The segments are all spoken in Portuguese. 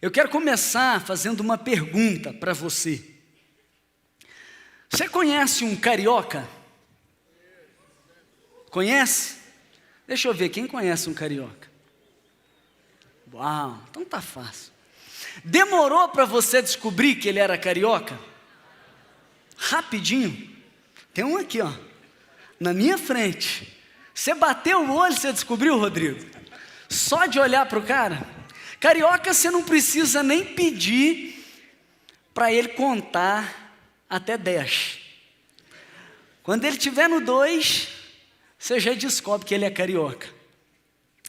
Eu quero começar fazendo uma pergunta para você. Você conhece um carioca? Conhece? Deixa eu ver, quem conhece um carioca? Uau, então tá fácil. Demorou para você descobrir que ele era carioca? Rapidinho. Tem um aqui, ó, na minha frente. Você bateu o olho, você descobriu, Rodrigo? Só de olhar para o cara? Carioca, você não precisa nem pedir para ele contar até 10. Quando ele estiver no 2, você já descobre que ele é carioca.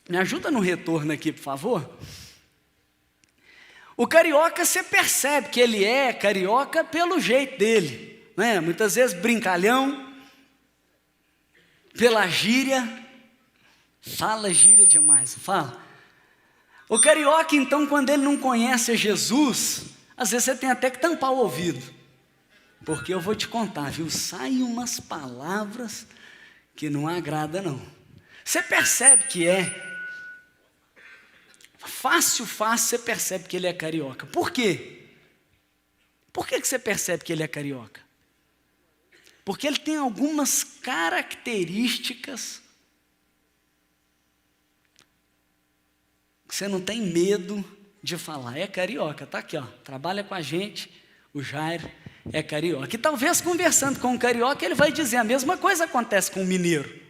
Me ajuda no retorno aqui, por favor. O carioca, você percebe que ele é carioca pelo jeito dele, né? Muitas vezes brincalhão, pela gíria. Fala gíria demais, fala. O carioca, então, quando ele não conhece Jesus, às vezes você tem até que tampar o ouvido, porque eu vou te contar, viu? Saem umas palavras que não agrada, não. Você percebe que é fácil, você percebe que ele é carioca. Por quê? Por que você percebe que ele é carioca? Porque ele tem algumas características que você não tem medo de falar. É carioca, tá aqui, ó, trabalha com a gente, o Jairo é carioca. E talvez conversando com um carioca, ele vai dizer a mesma coisa acontece com o mineiro.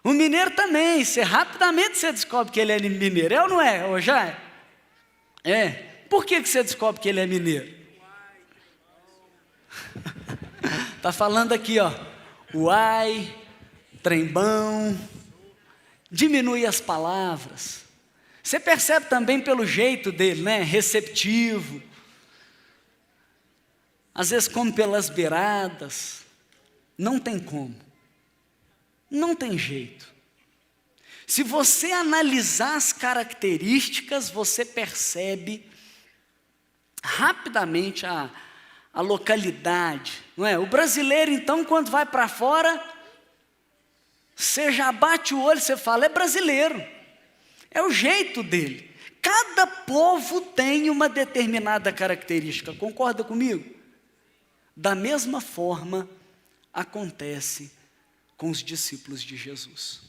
O mineiro também, rapidamente você descobre que ele é mineiro, é ou não é, ô Jairo? É. Por que você descobre que ele é mineiro? Está falando aqui, ó, uai, trembão, diminui as palavras. Você percebe também pelo jeito dele, né? Receptivo. Às vezes come pelas beiradas. Não tem como. Não tem jeito. Se você analisar as características, você percebe rapidamente a localidade, não é? O brasileiro, então, quando vai para fora, você já bate o olho, você fala, é brasileiro. É o jeito dele. Cada povo tem uma determinada característica, concorda comigo? Da mesma forma, acontece com os discípulos de Jesus.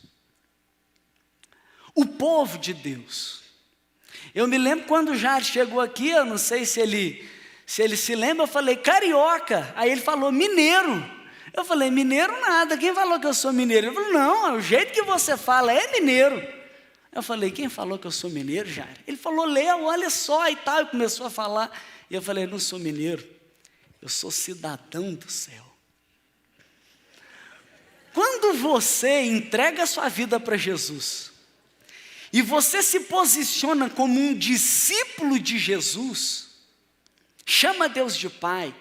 O povo de Deus. Eu me lembro quando o Jair chegou aqui, eu não sei se ele se lembra, eu falei, carioca. Aí ele falou, mineiro. Eu falei, mineiro nada, quem falou que eu sou mineiro? Ele falou, não, o jeito que você fala é mineiro. Eu falei, quem falou que eu sou mineiro, Jair? Ele falou, Léo, olha só e tal, e começou a falar. E eu falei, eu não sou mineiro, eu sou cidadão do céu. Quando você entrega a sua vida para Jesus, e você se posiciona como um discípulo de Jesus, chama Deus de Pai,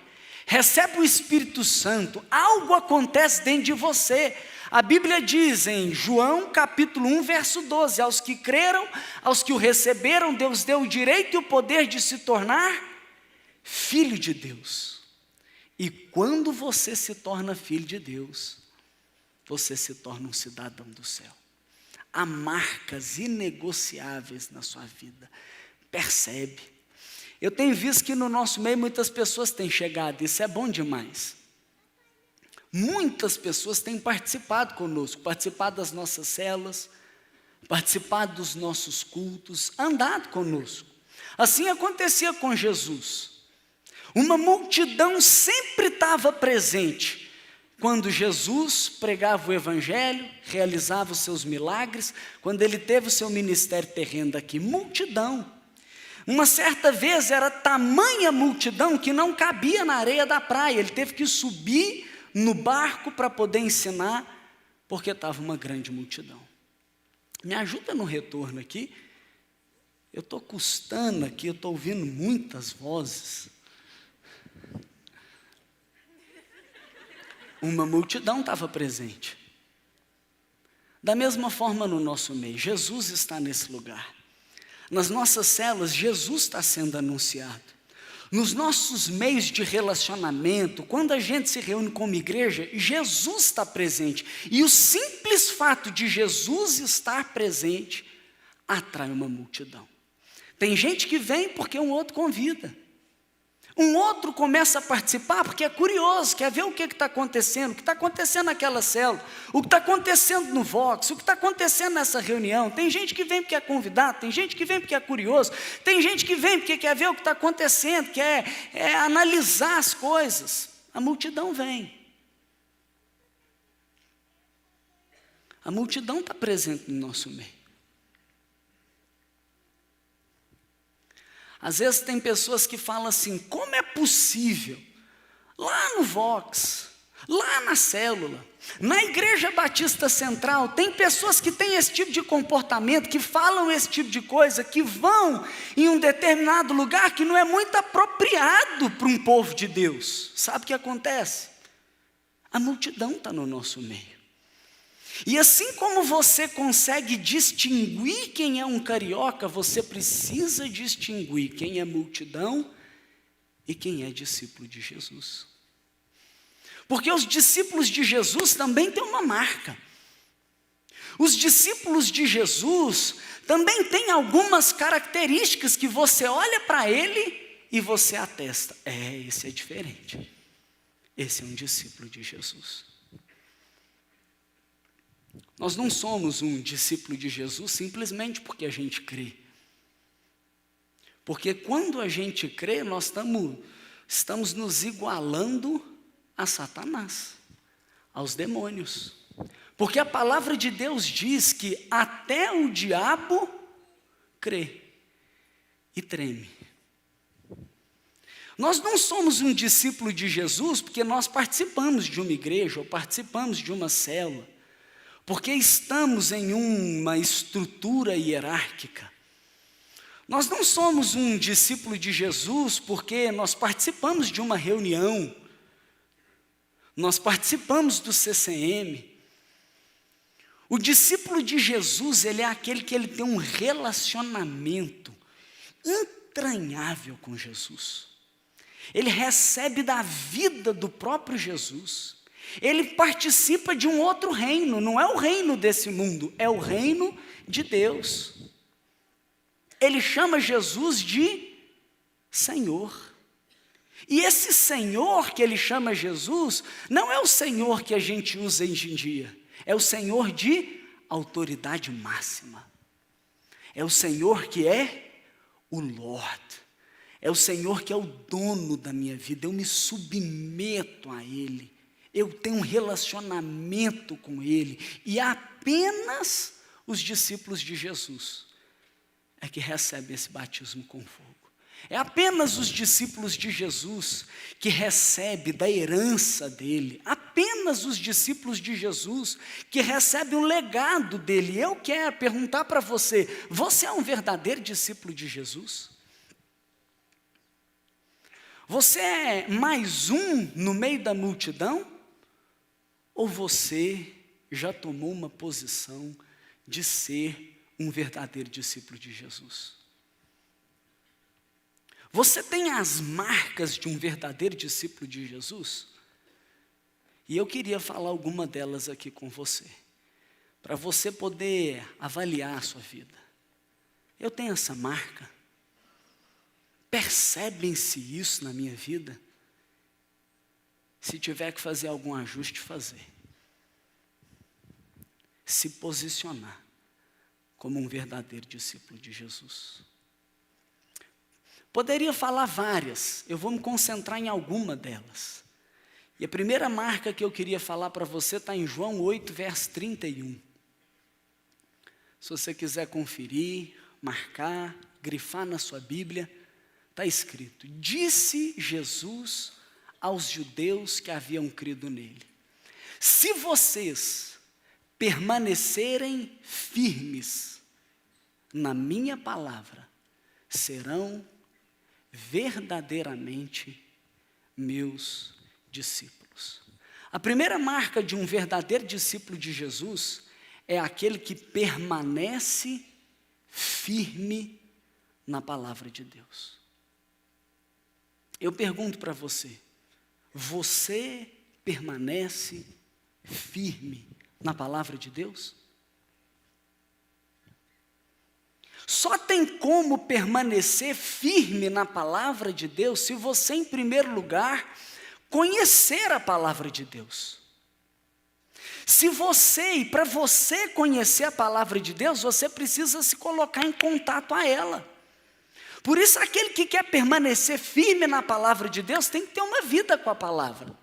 recebe o Espírito Santo, algo acontece dentro de você. A Bíblia diz em João capítulo 1, verso 12, aos que creram, aos que o receberam, Deus deu o direito e o poder de se tornar filho de Deus. E quando você se torna filho de Deus, você se torna um cidadão do céu. Há marcas inegociáveis na sua vida. Percebe? Eu tenho visto que no nosso meio muitas pessoas têm chegado, isso é bom demais. Muitas pessoas têm participado conosco, participado das nossas células, participado dos nossos cultos, andado conosco. Assim acontecia com Jesus. Uma multidão sempre estava presente quando Jesus pregava o Evangelho, realizava os seus milagres, quando ele teve o seu ministério terreno aqui. Multidão. Uma certa vez era tamanha multidão que não cabia na areia da praia. Ele teve que subir no barco para poder ensinar, porque estava uma grande multidão. Me ajuda no retorno aqui. Eu estou custando aqui, eu estou ouvindo muitas vozes. Uma multidão estava presente. Da mesma forma no nosso meio, Jesus está nesse lugar. Nas nossas células, Jesus está sendo anunciado. Nos nossos meios de relacionamento, quando a gente se reúne como igreja, Jesus está presente. E o simples fato de Jesus estar presente atrai uma multidão. Tem gente que vem porque um outro convida. Um outro começa a participar porque é curioso, quer ver o que está acontecendo, o que está acontecendo naquela célula, o que está acontecendo no Vox, o que está acontecendo nessa reunião. Tem gente que vem porque é convidado, tem gente que vem porque é curioso, tem gente que vem porque quer ver o que está acontecendo, quer analisar as coisas. A multidão vem. A multidão está presente no nosso meio. Às vezes tem pessoas que falam assim, como é possível, lá no Vox, lá na célula, na Igreja Batista Central, tem pessoas que têm esse tipo de comportamento, que falam esse tipo de coisa, que vão em um determinado lugar que não é muito apropriado para um povo de Deus. Sabe o que acontece? A multidão está no nosso meio. E assim como você consegue distinguir quem é um carioca, você precisa distinguir quem é multidão e quem é discípulo de Jesus. Porque os discípulos de Jesus também têm uma marca. Os discípulos de Jesus também têm algumas características que você olha para ele e você atesta. Esse é diferente. Esse é um discípulo de Jesus. Nós não somos um discípulo de Jesus simplesmente porque a gente crê. Porque quando a gente crê, nós estamos nos igualando a Satanás, aos demônios. Porque a palavra de Deus diz que até o diabo crê e treme. Nós não somos um discípulo de Jesus porque nós participamos de uma igreja ou participamos de uma célula. Porque estamos em uma estrutura hierárquica. Nós não somos um discípulo de Jesus porque nós participamos de uma reunião, nós participamos do CCM. O discípulo de Jesus, ele é aquele que ele tem um relacionamento entranhável com Jesus. Ele recebe da vida do próprio Jesus. Ele participa de um outro reino, não é o reino desse mundo, é o reino de Deus. Ele chama Jesus de Senhor. E esse Senhor que ele chama Jesus, não é o Senhor que a gente usa hoje em dia, é o Senhor de autoridade máxima. É o Senhor que é o Lord. É o Senhor que é o dono da minha vida, eu me submeto a Ele. Eu tenho um relacionamento com Ele, e apenas os discípulos de Jesus é que recebem esse batismo com fogo. É apenas os discípulos de Jesus que recebem da herança dele, apenas os discípulos de Jesus que recebem o legado dele. Eu quero perguntar para você, você é um verdadeiro discípulo de Jesus? Você é mais um no meio da multidão? Ou você já tomou uma posição de ser um verdadeiro discípulo de Jesus? Você tem as marcas de um verdadeiro discípulo de Jesus? E eu queria falar alguma delas aqui com você, para você poder avaliar a sua vida. Eu tenho essa marca? Percebem-se isso na minha vida? Se tiver que fazer algum ajuste, fazer. Se posicionar como um verdadeiro discípulo de Jesus. Poderia falar várias, eu vou me concentrar em alguma delas. E a primeira marca que eu queria falar para você está em João 8, verso 31. Se você quiser conferir, marcar, grifar na sua Bíblia, está escrito: disse Jesus aos judeus que haviam crido nele: se vocês permanecerem firmes na minha palavra, serão verdadeiramente meus discípulos. A primeira marca de um verdadeiro discípulo de Jesus é aquele que permanece firme na palavra de Deus. Eu pergunto para você, você permanece firme na palavra de Deus? Só tem como permanecer firme na palavra de Deus se você, em primeiro lugar, conhecer a palavra de Deus. E para você conhecer a palavra de Deus, você precisa se colocar em contato a ela. Por isso, aquele que quer permanecer firme na palavra de Deus, tem que ter uma vida com a palavra.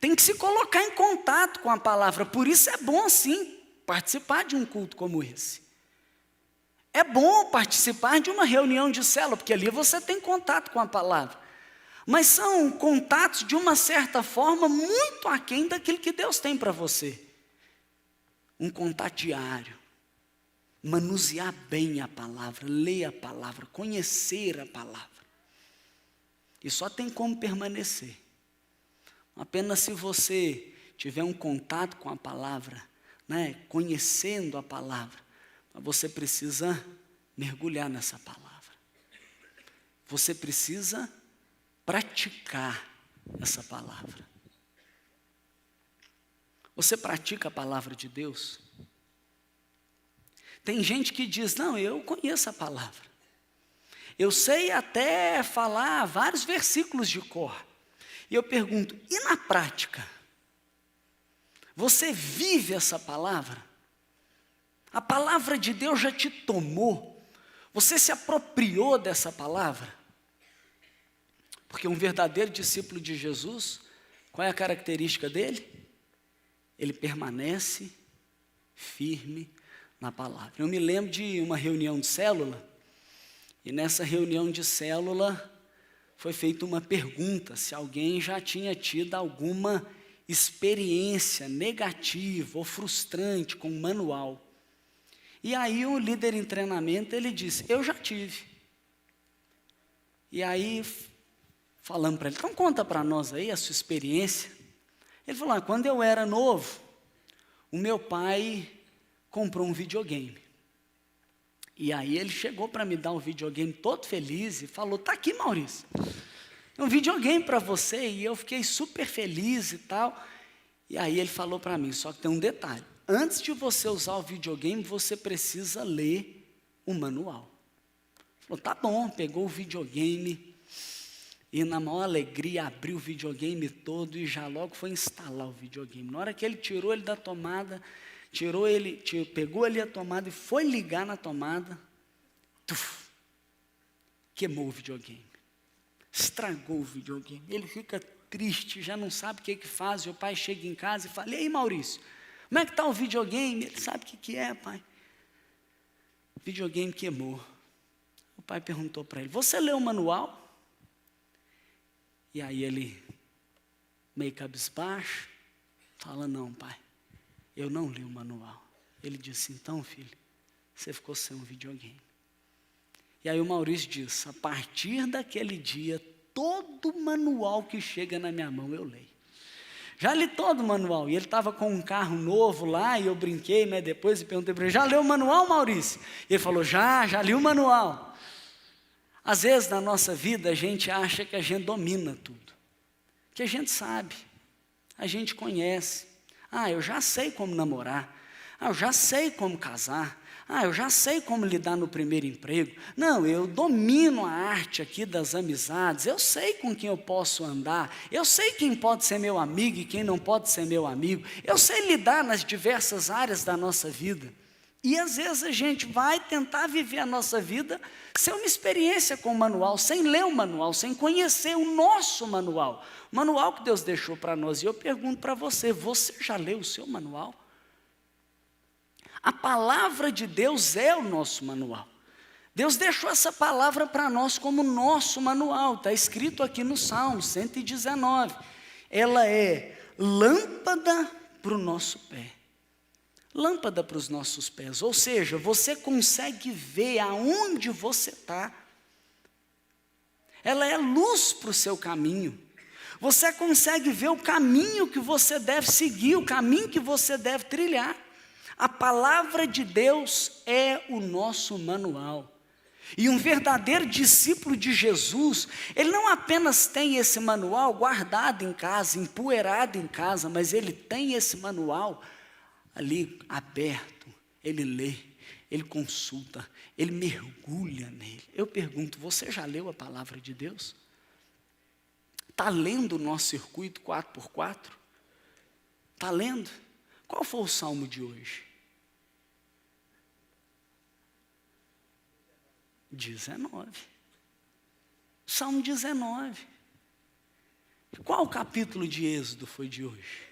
Tem que se colocar em contato com a palavra. Por isso é bom, sim, participar de um culto como esse. É bom participar de uma reunião de célula, porque ali você tem contato com a palavra. Mas são contatos, de uma certa forma, muito aquém daquilo que Deus tem para você. Um contato diário. Manusear bem a palavra, ler a palavra, conhecer a palavra. E só tem como permanecer. Apenas se você tiver um contato com a palavra, né, conhecendo a palavra, você precisa mergulhar nessa palavra. Você precisa praticar essa palavra. Você pratica a palavra de Deus? Tem gente que diz, não, eu conheço a palavra. Eu sei até falar vários versículos de cor. E eu pergunto, e na prática? Você vive essa palavra? A palavra de Deus já te tomou? Você se apropriou dessa palavra? Porque um verdadeiro discípulo de Jesus, qual é a característica dele? Ele permanece firme na palavra. Eu me lembro de uma reunião de célula, e nessa reunião de célula foi feita uma pergunta, se alguém já tinha tido alguma experiência negativa ou frustrante com o manual. E aí o líder em treinamento, ele disse, eu já tive. E aí, falando para ele, então conta para nós aí a sua experiência. Ele falou, quando eu era novo, o meu pai comprou um videogame. E aí ele chegou para me dar um videogame todo feliz e falou, tá aqui, Maurício, um videogame para você. E eu fiquei super feliz e tal. E aí ele falou para mim, só que tem um detalhe, antes de você usar o videogame, você precisa ler o manual. Ele falou, tá bom, pegou o videogame e na maior alegria abriu o videogame todo e já logo foi instalar o videogame. Na hora que ele tirou ele da tomada, pegou ali a tomada e foi ligar na tomada, queimou o videogame, estragou o videogame. Ele fica triste, já não sabe o que faz. E o pai chega em casa e fala, e aí, Maurício, como é que está o videogame? Ele sabe o que é, pai. O videogame queimou. O pai perguntou para ele, você leu o manual? E aí ele, meio cabisbaixo, fala, não, pai, eu não li o manual. Ele disse, então, filho, você ficou sem um videogame. E aí o Maurício disse, a partir daquele dia, todo manual que chega na minha mão eu leio. Já li todo o manual. E ele estava com um carro novo lá, e eu brinquei, né, depois e perguntei para ele, já leu o manual, Maurício? E ele falou, já li o manual. Às vezes na nossa vida a gente acha que a gente domina tudo. Que a gente sabe, a gente conhece. Eu já sei como namorar. Eu já sei como casar. Eu já sei como lidar no primeiro emprego. Não, eu domino a arte aqui das amizades. Eu sei com quem eu posso andar. Eu sei quem pode ser meu amigo e quem não pode ser meu amigo. Eu sei lidar nas diversas áreas da nossa vida. E às vezes a gente vai tentar viver a nossa vida sem uma experiência com o manual, sem ler o manual, sem conhecer o nosso manual. O manual que Deus deixou para nós. E eu pergunto para você, você já leu o seu manual? A palavra de Deus é o nosso manual. Deus deixou essa palavra para nós como nosso manual. Está escrito aqui no Salmo 119. Ela é lâmpada para o nosso pé. Lâmpada para os nossos pés. Ou seja, você consegue ver aonde você está. Ela é luz para o seu caminho. Você consegue ver o caminho que você deve seguir, o caminho que você deve trilhar. A palavra de Deus é o nosso manual. E um verdadeiro discípulo de Jesus, ele não apenas tem esse manual guardado em casa, empoeirado em casa, mas ele tem esse manual ali aberto, ele lê, ele consulta, ele mergulha nele. Eu pergunto, você já leu a palavra de Deus? Está lendo o nosso circuito 4x4? Está lendo? Qual foi o salmo de hoje? 19. Salmo 19. Qual capítulo de Êxodo foi de hoje?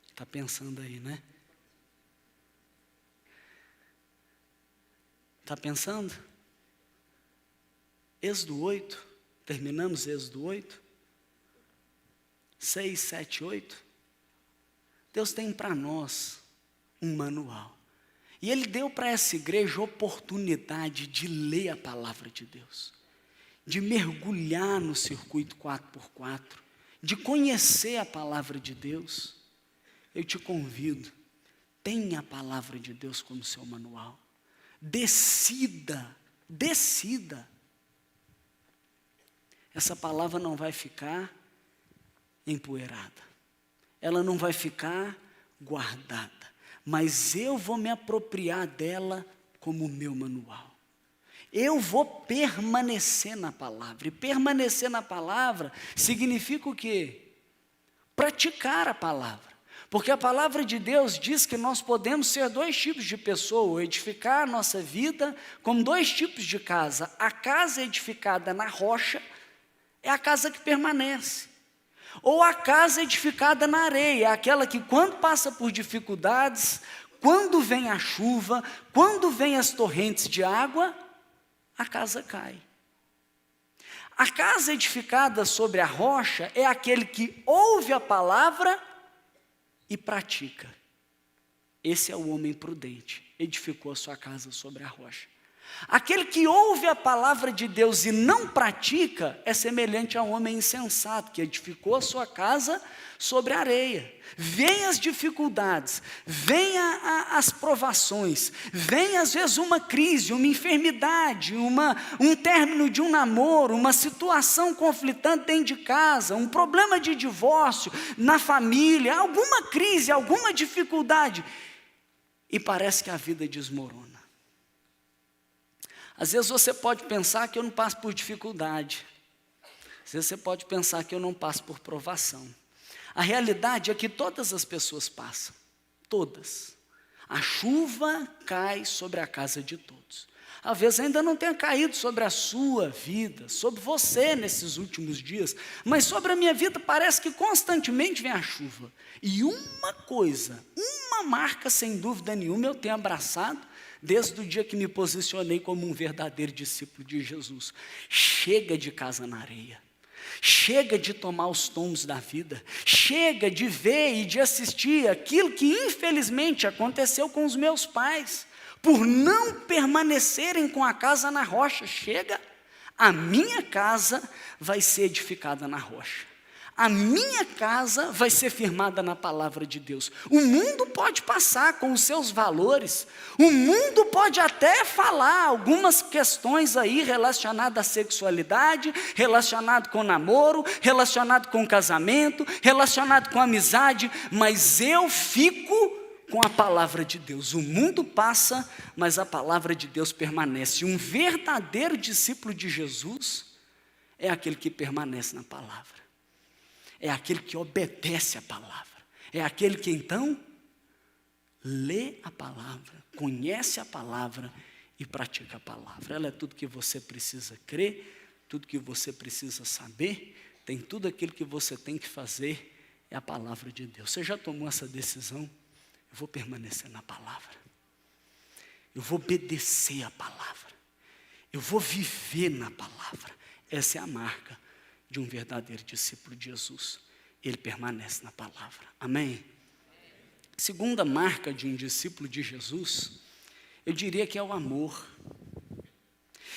Está pensando aí, né? Está pensando? Êxodo 8, terminamos Êxodo 8, 6, 7, 8. Deus tem para nós um manual. E Ele deu para essa igreja a oportunidade de ler a palavra de Deus, de mergulhar no circuito 4x4, de conhecer a palavra de Deus. Eu te convido, tenha a palavra de Deus como seu manual. Decida. Essa palavra não vai ficar empoeirada. Ela não vai ficar guardada. Mas eu vou me apropriar dela como meu manual. Eu vou permanecer na palavra. E permanecer na palavra significa o quê? Praticar a palavra. Porque a palavra de Deus diz que nós podemos ser dois tipos de pessoa, edificar a nossa vida como dois tipos de casa. A casa edificada na rocha é a casa que permanece. Ou a casa edificada na areia, é aquela que quando passa por dificuldades, quando vem a chuva, quando vem as torrentes de água, a casa cai. A casa edificada sobre a rocha é aquele que ouve a palavra e pratica. Esse é o homem prudente, edificou a sua casa sobre a rocha. Aquele que ouve a palavra de Deus e não pratica é semelhante a um homem insensato, que edificou a sua casa sobre a areia. Vem as dificuldades, vem as provações, vem às vezes uma crise, uma enfermidade, um término de um namoro, uma situação conflitante dentro de casa, um problema de divórcio na família, alguma crise, alguma dificuldade, e parece que a vida desmorona. Às vezes você pode pensar que eu não passo por dificuldade. Às vezes você pode pensar que eu não passo por provação. A realidade é que todas as pessoas passam. Todas. A chuva cai sobre a casa de todos. Às vezes ainda não tenha caído sobre a sua vida, sobre você nesses últimos dias, mas sobre a minha vida parece que constantemente vem a chuva. E uma coisa, uma marca sem dúvida nenhuma eu tenho abraçado, desde o dia que me posicionei como um verdadeiro discípulo de Jesus. Chega de casa na areia. Chega de tomar os tomos da vida. Chega de ver e de assistir aquilo que infelizmente aconteceu com os meus pais, por não permanecerem com a casa na rocha. Chega, a minha casa vai ser edificada na rocha. A minha casa vai ser firmada na palavra de Deus. O mundo pode passar com os seus valores. O mundo pode até falar algumas questões aí relacionadas à sexualidade, relacionado com namoro, relacionado com casamento, relacionado com amizade, mas eu fico com a palavra de Deus. O mundo passa, mas a palavra de Deus permanece. Um verdadeiro discípulo de Jesus é aquele que permanece na palavra. É aquele que obedece a palavra. É aquele que então lê a palavra, conhece a palavra e pratica a palavra. Ela é tudo que você precisa crer, tudo que você precisa saber, tem tudo aquilo que você tem que fazer, é a palavra de Deus. Você já tomou essa decisão? Eu vou permanecer na palavra. Eu vou obedecer a palavra. Eu vou viver na palavra. Essa é a marca de um verdadeiro discípulo de Jesus. Ele permanece na palavra. Amém? Segunda marca de um discípulo de Jesus, eu diria que é o amor.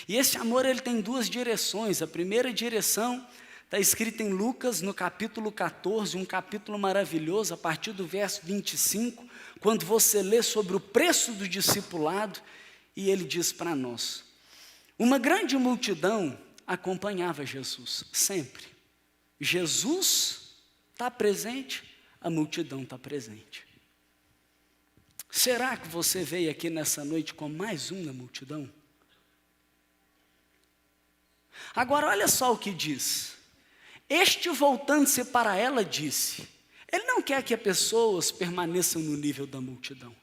E esse amor ele tem duas direções. A primeira direção está escrita em Lucas, no capítulo 14, um capítulo maravilhoso, a partir do verso 25, quando você lê sobre o preço do discipulado, e ele diz para nós: uma grande multidão acompanhava Jesus, sempre. Jesus está presente, a multidão está presente. Será que você veio aqui nessa noite com mais um na multidão? Agora olha só o que diz. Este, voltando-se para ela, disse, ele não quer que as pessoas permaneçam no nível da multidão.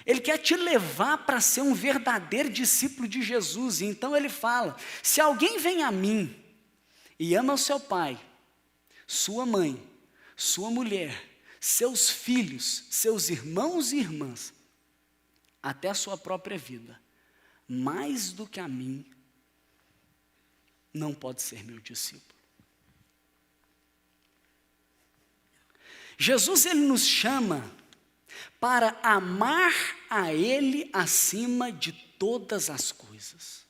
Ele quer te levar para ser um verdadeiro discípulo de Jesus. E então ele fala, se alguém vem a mim e ama o seu pai, sua mãe, sua mulher, seus filhos, seus irmãos e irmãs, até a sua própria vida, mais do que a mim, não pode ser meu discípulo. Jesus, ele nos chama para amar a Ele acima de todas as coisas.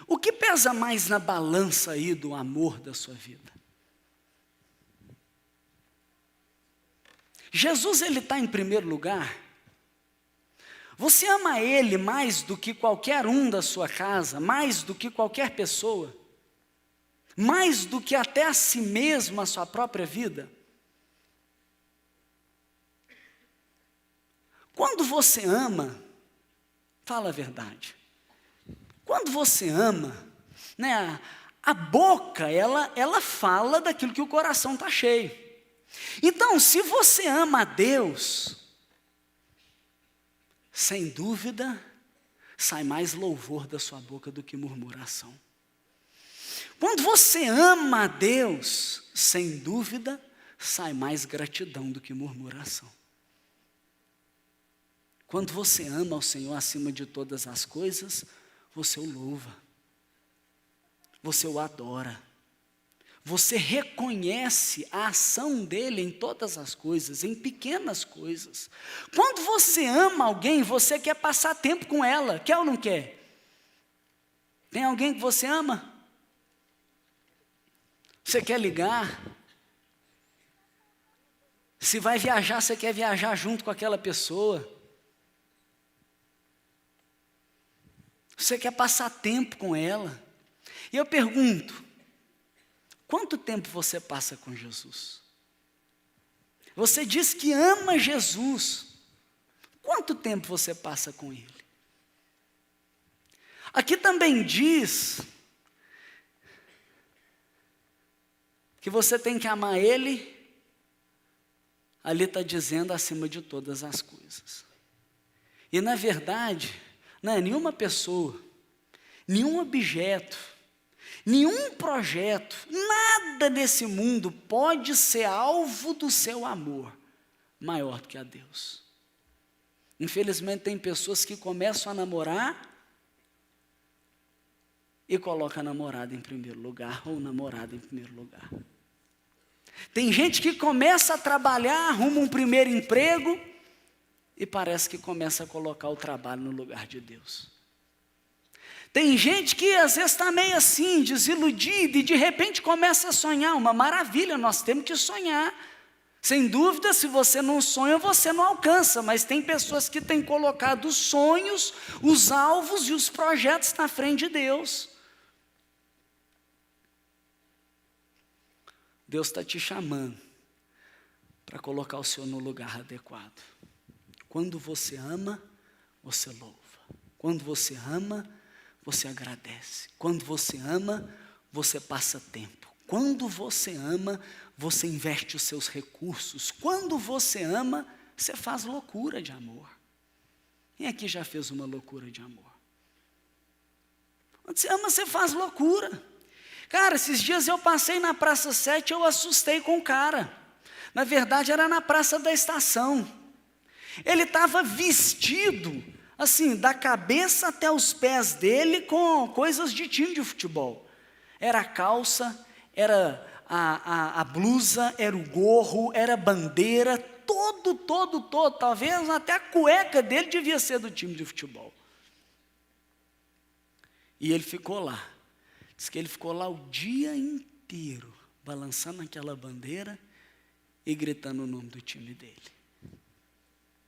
O que pesa mais na balança aí do amor da sua vida? Jesus, ele está em primeiro lugar? Você ama Ele mais do que qualquer um da sua casa, mais do que qualquer pessoa? Mais do que até a si mesmo, a sua própria vida? Quando você ama, fala a verdade. Quando você ama, né, a boca, ela fala daquilo que o coração está cheio. Então, se você ama a Deus, sem dúvida, sai mais louvor da sua boca do que murmuração. Quando você ama a Deus, sem dúvida, sai mais gratidão do que murmuração. Quando você ama ao Senhor acima de todas as coisas, você o louva, você o adora, você reconhece a ação dele em todas as coisas, em pequenas coisas. Quando você ama alguém, você quer passar tempo com ela, quer ou não quer? Tem alguém que você ama? Você quer ligar? Se vai viajar, você quer viajar junto com aquela pessoa. Você quer passar tempo com ela. E eu pergunto, quanto tempo você passa com Jesus? Você diz que ama Jesus. Quanto tempo você passa com Ele? Aqui também diz que você tem que amar Ele, ali está dizendo acima de todas as coisas. E na verdade, não é nenhuma pessoa, nenhum objeto, nenhum projeto, nada nesse mundo pode ser alvo do seu amor maior do que a Deus. Infelizmente tem pessoas que começam a namorar e colocam a namorada em primeiro lugar, ou o namorado em primeiro lugar. Tem gente que começa a trabalhar, arruma um primeiro emprego e parece que começa a colocar o trabalho no lugar de Deus. Tem gente que às vezes está meio assim, desiludida, e de repente começa a sonhar. Uma maravilha, nós temos que sonhar. Sem dúvida, se você não sonha, você não alcança, mas tem pessoas que têm colocado os sonhos, os alvos e os projetos na frente de Deus. Deus está te chamando para colocar o Senhor no lugar adequado. Quando você ama, você louva. Quando você ama, você agradece. Quando você ama, você passa tempo. Quando você ama, você investe os seus recursos. Quando você ama, você faz loucura de amor. Quem aqui já fez uma loucura de amor? Quando você ama, você faz loucura. Cara, esses dias eu passei na Praça 7, eu assustei com o cara. Na verdade, era na Praça da Estação. Ele estava vestido, assim, da cabeça até os pés dele, com coisas de time de futebol. Era a calça, era a blusa, era o gorro, era a bandeira, todo. Talvez até a cueca dele devia ser do time de futebol. E ele ficou lá. Diz que ele ficou lá o dia inteiro, balançando aquela bandeira e gritando o nome do time dele.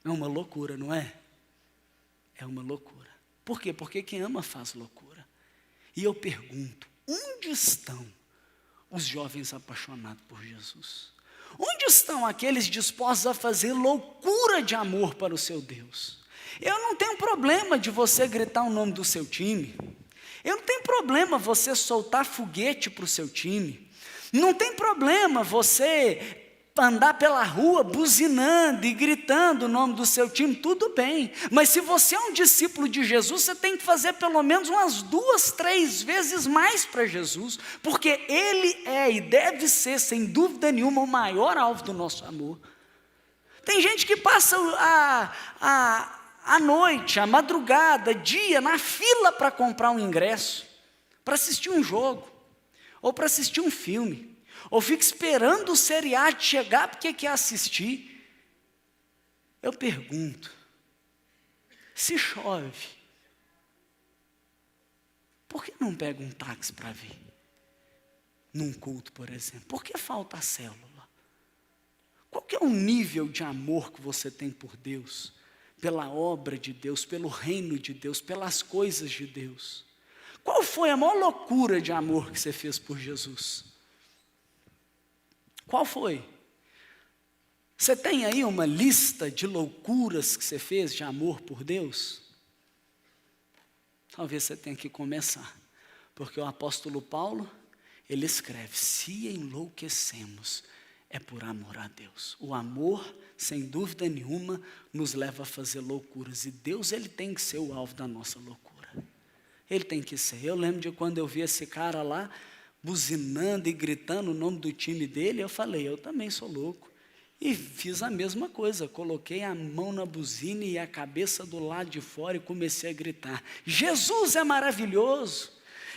É uma loucura, não é? É uma loucura. Por quê? Porque quem ama faz loucura. E eu pergunto, onde estão os jovens apaixonados por Jesus? Onde estão aqueles dispostos a fazer loucura de amor para o seu Deus? Eu não tenho problema de você gritar o nome do seu time. Eu não tenho problema você soltar foguete para o seu time. Não tem problema você andar pela rua buzinando e gritando o nome do seu time, tudo bem. Mas se você é um discípulo de Jesus, você tem que fazer pelo menos umas 2, 3 vezes mais para Jesus, porque Ele é e deve ser, sem dúvida nenhuma, o maior alvo do nosso amor. Tem gente que passa a noite, a madrugada, dia, na fila para comprar um ingresso, para assistir um jogo, ou para assistir um filme, ou fica esperando o seriado chegar porque quer assistir. Eu pergunto, se chove, por que não pega um táxi para vir? Num culto, por exemplo, por que falta a célula? Qual que é o nível de amor que você tem por Deus, pela obra de Deus, pelo reino de Deus, pelas coisas de Deus? Qual foi a maior loucura de amor que você fez por Jesus? Qual foi? Você tem aí uma lista de loucuras que você fez de amor por Deus? Talvez você tenha que começar, porque o apóstolo Paulo, ele escreve: se enlouquecemos, é por amor a Deus. O amor, sem dúvida nenhuma, nos leva a fazer loucuras, e Deus, ele tem que ser o alvo da nossa loucura. Ele tem que ser. Eu lembro de quando eu vi esse cara lá, buzinando e gritando o nome do time dele, eu falei, eu também sou louco. E fiz a mesma coisa, coloquei a mão na buzina e a cabeça do lado de fora e comecei a gritar: Jesus é maravilhoso,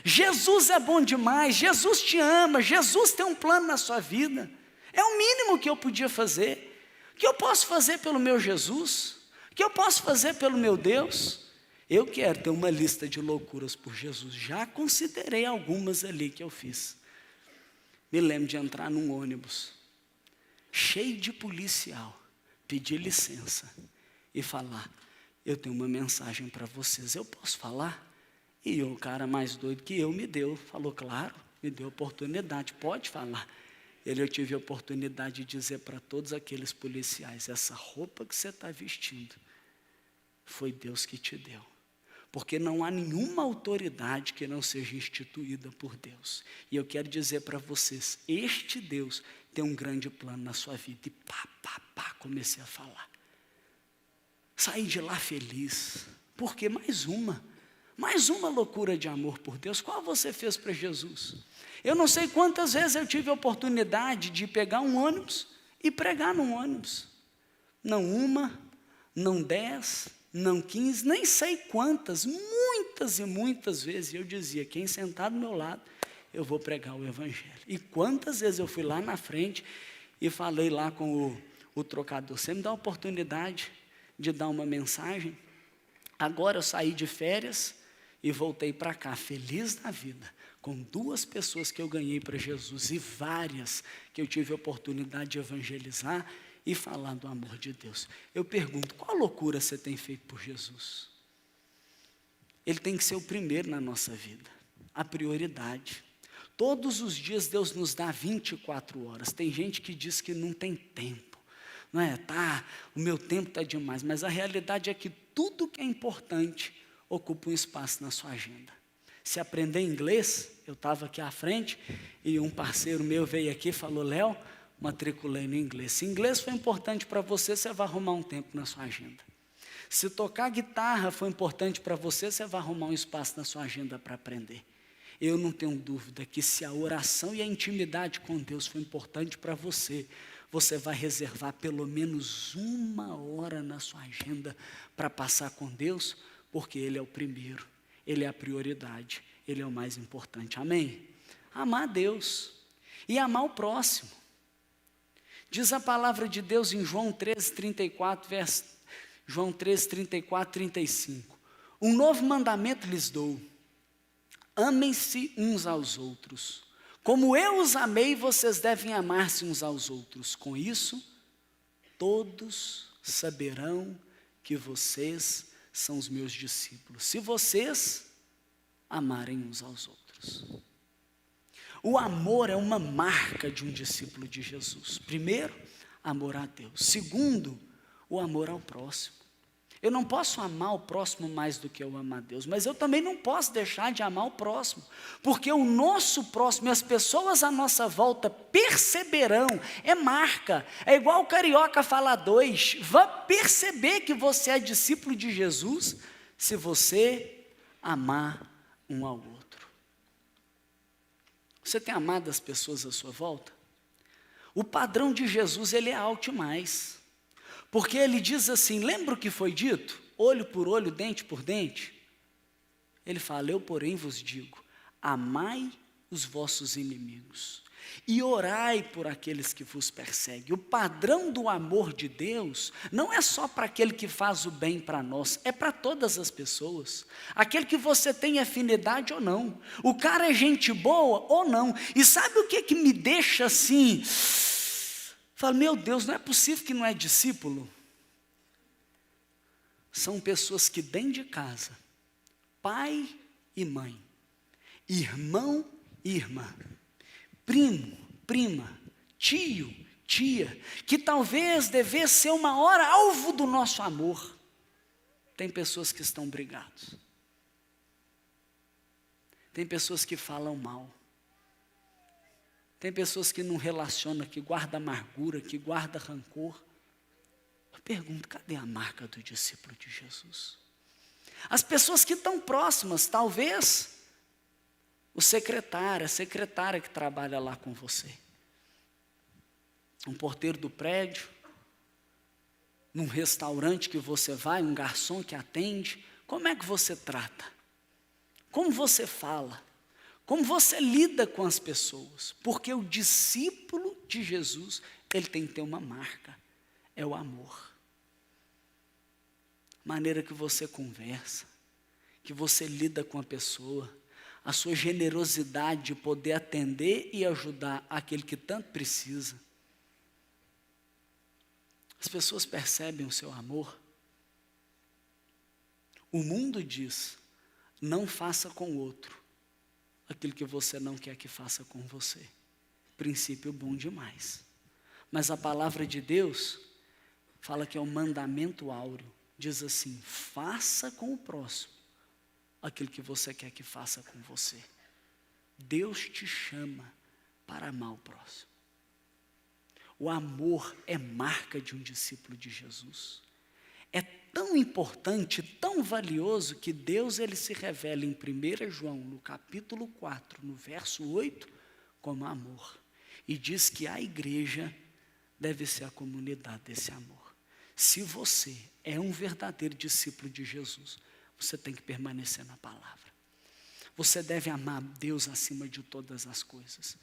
Jesus é bom demais, Jesus te ama, Jesus tem um plano na sua vida. É o mínimo que eu podia fazer. O que eu posso fazer pelo meu Jesus? O que eu posso fazer pelo meu Deus? Eu quero ter uma lista de loucuras por Jesus. Já considerei algumas ali que eu fiz. Me lembro de entrar num ônibus, cheio de policial, pedir licença e falar: eu tenho uma mensagem para vocês, eu posso falar? E o cara mais doido que eu falou, claro, me deu oportunidade, pode falar. Eu tive a oportunidade de dizer para todos aqueles policiais: essa roupa que você está vestindo, foi Deus que te deu. Porque não há nenhuma autoridade que não seja instituída por Deus. E eu quero dizer para vocês, este Deus tem um grande plano na sua vida. E comecei a falar. Saí de lá feliz, porque mais uma loucura de amor por Deus. Qual você fez para Jesus? Eu não sei quantas vezes eu tive a oportunidade de pegar um ônibus e pregar num ônibus. Não uma, não 10, não 15, nem sei quantas, muitas e muitas vezes eu dizia: quem sentar do meu lado, eu vou pregar o evangelho. E quantas vezes eu fui lá na frente e falei lá com o trocador: você me dá a oportunidade de dar uma mensagem? Agora eu saí de férias e voltei para cá, feliz da vida, com 2 pessoas que eu ganhei para Jesus e várias que eu tive a oportunidade de evangelizar e falar do amor de Deus. Eu pergunto, qual loucura você tem feito por Jesus? Ele tem que ser o primeiro na nossa vida, a prioridade. Todos os dias Deus nos dá 24 horas. Tem gente que diz que não tem tempo, não é? O meu tempo está demais, mas a realidade é que tudo que é importante ocupa um espaço na sua agenda. Se aprender inglês, eu estava aqui à frente e um parceiro meu veio aqui e falou: Léo, matriculei no inglês. Se inglês foi importante para você, você vai arrumar um tempo na sua agenda. Se tocar guitarra foi importante para você, você vai arrumar um espaço na sua agenda para aprender. Eu não tenho dúvida que se a oração e a intimidade com Deus foi importante para você, você vai reservar pelo menos 1 hora na sua agenda para passar com Deus, porque Ele é o primeiro, Ele é a prioridade, Ele é o mais importante. Amém? Amar a Deus e amar o próximo. Diz a palavra de Deus em João 13:34, João 13:34, 35. Um novo mandamento lhes dou: amem-se uns aos outros. Como eu os amei, vocês devem amar-se uns aos outros. Com isso, todos saberão que vocês são os meus discípulos, se vocês amarem uns aos outros. O amor é uma marca de um discípulo de Jesus. Primeiro, amor a Deus. Segundo, o amor ao próximo. Eu não posso amar o próximo mais do que eu amo a Deus, mas eu também não posso deixar de amar o próximo, porque o nosso próximo e as pessoas à nossa volta perceberão, é marca, é igual o carioca fala dois, vai perceber que você é discípulo de Jesus, se você amar um ao outro. Você tem amado as pessoas à sua volta? O padrão de Jesus, ele é alto demais. Porque ele diz assim, lembra o que foi dito? Olho por olho, dente por dente. Ele fala, eu porém vos digo, amai os vossos inimigos e orai por aqueles que vos perseguem. O padrão do amor de Deus não é só para aquele que faz o bem para nós, é para todas as pessoas. Aquele que você tem afinidade ou não. O cara é gente boa ou não. E sabe o que me deixa assim... Fala, meu Deus, não é possível que não é discípulo? São pessoas que dentro de casa, pai e mãe, irmão e irmã, primo, prima, tio, tia, que talvez devesse ser uma hora alvo do nosso amor. Tem pessoas que estão brigados. Tem pessoas que falam mal. Tem pessoas que não relacionam, que guardam amargura, que guardam rancor. Eu pergunto, cadê a marca do discípulo de Jesus? As pessoas que estão próximas, talvez o secretário, a secretária que trabalha lá com você. Um porteiro do prédio, num restaurante que você vai, um garçom que atende. Como é que você trata? Como você fala? Como você lida com as pessoas? Porque o discípulo de Jesus, ele tem que ter uma marca, é o amor. Maneira que você conversa, que você lida com a pessoa, a sua generosidade de poder atender e ajudar aquele que tanto precisa. As pessoas percebem o seu amor. O mundo diz, não faça com o outro aquilo que você não quer que faça com você. Princípio bom demais. Mas a palavra de Deus fala que é um mandamento áureo. Diz assim, faça com o próximo aquilo que você quer que faça com você. Deus te chama para amar o próximo. O amor é marca de um discípulo de Jesus. É tão importante, tão valioso, que Deus ele se revela em 1 João, no capítulo 4, no verso 8, como amor. E diz que a igreja deve ser a comunidade desse amor. Se você é um verdadeiro discípulo de Jesus, você tem que permanecer na palavra. Você deve amar Deus acima de todas as coisas.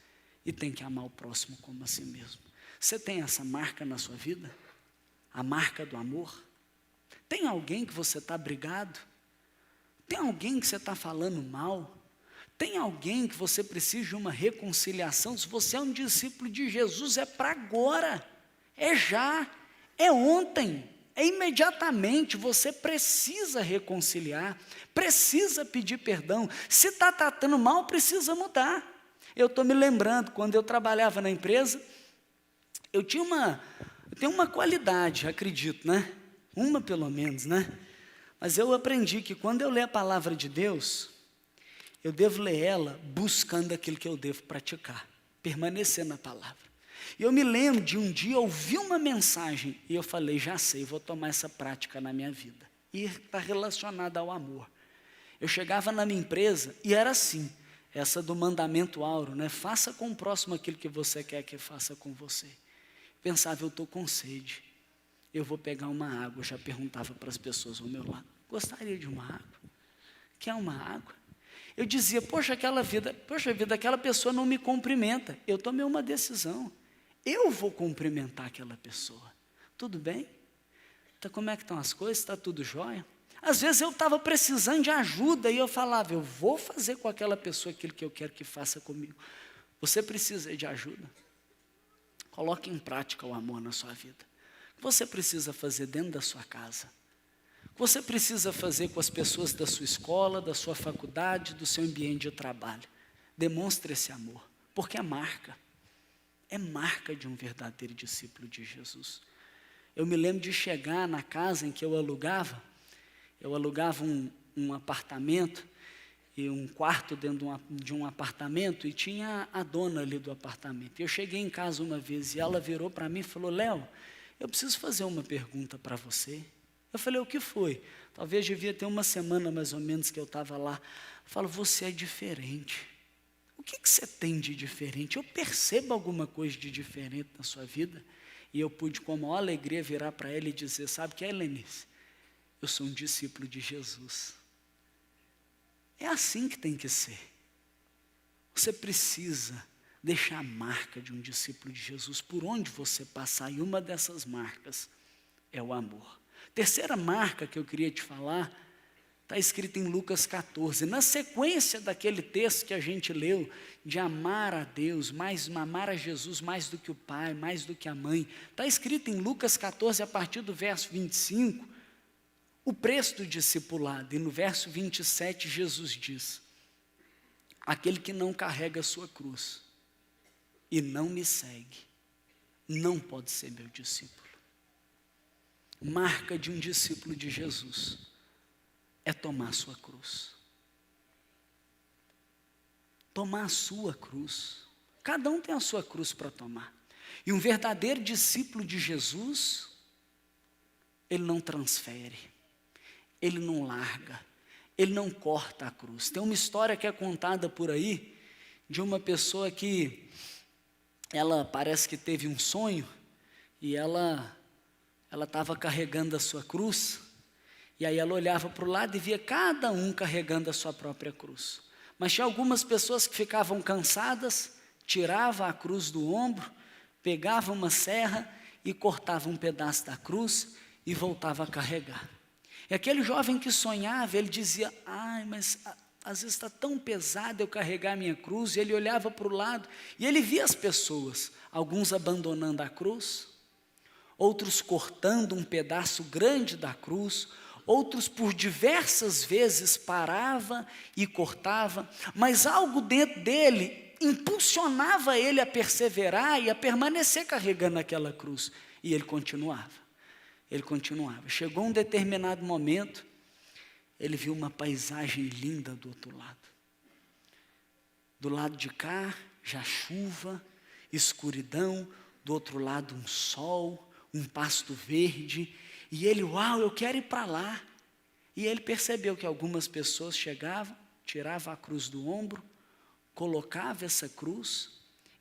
E tem que amar o próximo como a si mesmo. Você tem essa marca na sua vida? A marca do amor? Tem alguém que você está brigado? Tem alguém que você está falando mal? Tem alguém que você precisa de uma reconciliação? Se você é um discípulo de Jesus, é para agora, é já, é ontem, é imediatamente. Você precisa reconciliar, precisa pedir perdão. Se está tratando mal, precisa mudar. Eu estou me lembrando, quando eu trabalhava na empresa, eu tenho uma qualidade, acredito, né? Uma pelo menos, né? Mas eu aprendi que quando eu ler a palavra de Deus, eu devo ler ela buscando aquilo que eu devo praticar, permanecer na palavra. E eu me lembro de um dia ouvir uma mensagem e eu falei, já sei, vou tomar essa prática na minha vida. E está relacionada ao amor. Eu chegava na minha empresa e era assim, essa do mandamento áureo, né? Faça com o próximo aquilo que você quer que faça com você. Pensava, eu estou com sede. Eu vou pegar uma água, eu já perguntava para as pessoas ao meu lado, gostaria de uma água? Quer uma água? Eu dizia, poxa vida, aquela pessoa não me cumprimenta. Eu tomei uma decisão, eu vou cumprimentar aquela pessoa. Tudo bem? Então como é que estão as coisas? Está tudo jóia? Às vezes eu estava precisando de ajuda e eu falava, eu vou fazer com aquela pessoa aquilo que eu quero que faça comigo. Você precisa de ajuda? Coloque em prática o amor na sua vida. O que você precisa fazer dentro da sua casa? O que você precisa fazer com as pessoas da sua escola, da sua faculdade, do seu ambiente de trabalho? Demonstre esse amor. porque é marca de um verdadeiro discípulo de Jesus. Eu me lembro de chegar na casa em que eu alugava um apartamento, e um quarto dentro de um apartamento, e tinha a dona ali do apartamento. Eu cheguei em casa uma vez e ela virou para mim e falou: Léo, eu preciso fazer uma pergunta para você. Eu falei: o que foi? Talvez devia ter uma semana mais ou menos que eu estava lá. Eu falo: você é diferente. O que você tem de diferente? Eu percebo alguma coisa de diferente na sua vida. E eu pude com a maior alegria virar para ela e dizer: sabe o que é, Helenice? Eu sou um discípulo de Jesus. É assim que tem que ser. Você precisa deixar a marca de um discípulo de Jesus por onde você passar, e uma dessas marcas é o amor. Terceira marca que eu queria te falar, está escrita em Lucas 14, na sequência daquele texto que a gente leu, de amar a Deus, amar a Jesus mais do que o pai, mais do que a mãe, está escrito em Lucas 14, a partir do verso 25, o preço do discipulado. E no verso 27 Jesus diz: aquele que não carrega a sua cruz e não me segue, não pode ser meu discípulo. Marca de um discípulo de Jesus é tomar a sua cruz. Tomar a sua cruz. Cada um tem a sua cruz para tomar. E um verdadeiro discípulo de Jesus, ele não transfere, ele não larga, ele não corta a cruz. Tem uma história que é contada por aí, de uma pessoa que, ela parece que teve um sonho, e ela estava carregando a sua cruz, e aí ela olhava para o lado e via cada um carregando a sua própria cruz. Mas tinha algumas pessoas que ficavam cansadas, tirava a cruz do ombro, pegava uma serra e cortava um pedaço da cruz e voltava a carregar. E aquele jovem que sonhava, ele dizia: ai, mas às vezes está tão pesado eu carregar a minha cruz. E ele olhava para o lado e ele via as pessoas, alguns abandonando a cruz, outros cortando um pedaço grande da cruz, outros por diversas vezes parava e cortava, mas algo dentro dele impulsionava ele a perseverar e a permanecer carregando aquela cruz. E ele continuava. Ele continuava. Chegou um determinado momento, ele viu uma paisagem linda do outro lado. Do lado de cá, já chuva, escuridão, do outro lado um sol, um pasto verde, e ele: uau, eu quero ir para lá. E ele percebeu que algumas pessoas chegavam, tiravam a cruz do ombro, colocavam essa cruz,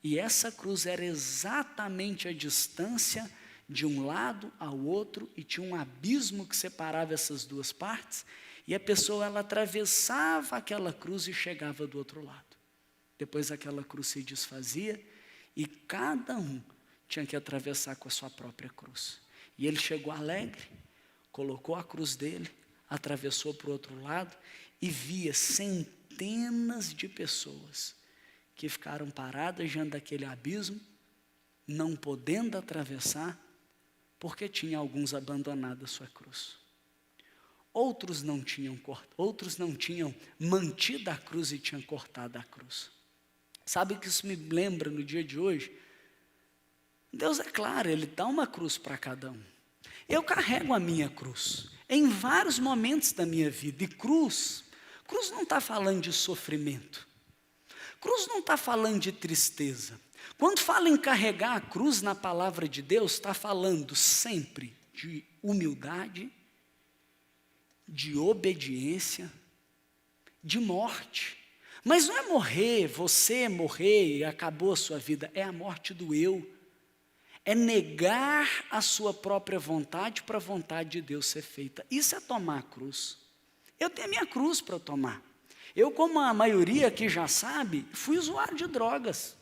e essa cruz era exatamente a distância de um lado ao outro, e tinha um abismo que separava essas duas partes, e a pessoa, ela atravessava aquela cruz e chegava do outro lado. Depois aquela cruz se desfazia, e cada um tinha que atravessar com a sua própria cruz. E ele chegou alegre, colocou a cruz dele, atravessou para o outro lado, e via centenas de pessoas que ficaram paradas diante daquele abismo, não podendo atravessar, porque tinha alguns abandonado a sua cruz. Outros não tinham mantido a cruz e tinham cortado a cruz. Sabe o que isso me lembra no dia de hoje? Deus, é claro, Ele dá uma cruz para cada um. Eu carrego a minha cruz em vários momentos da minha vida. E cruz não está falando de sofrimento. Cruz não está falando de tristeza. Quando fala em carregar a cruz na palavra de Deus, está falando sempre de humildade, de obediência, de morte. Mas não é morrer, você morrer e acabou a sua vida, é a morte do eu. É negar a sua própria vontade para a vontade de Deus ser feita. Isso é tomar a cruz. Eu tenho a minha cruz para tomar. Eu, como a maioria aqui já sabe, fui usuário de drogas.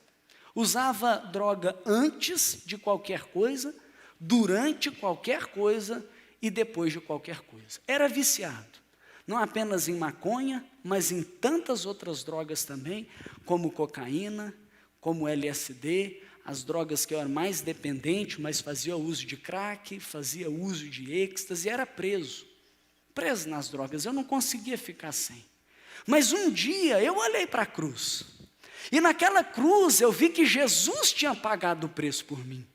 Usava droga antes de qualquer coisa, durante qualquer coisa e depois de qualquer coisa. Era viciado, não apenas em maconha, mas em tantas outras drogas também, como cocaína, como LSD, as drogas que eu era mais dependente, mas fazia uso de crack, fazia uso de êxtase, e era preso nas drogas, eu não conseguia ficar sem. Mas um dia eu olhei para a cruz, E naquela cruz eu vi que Jesus tinha pagado o preço por mim.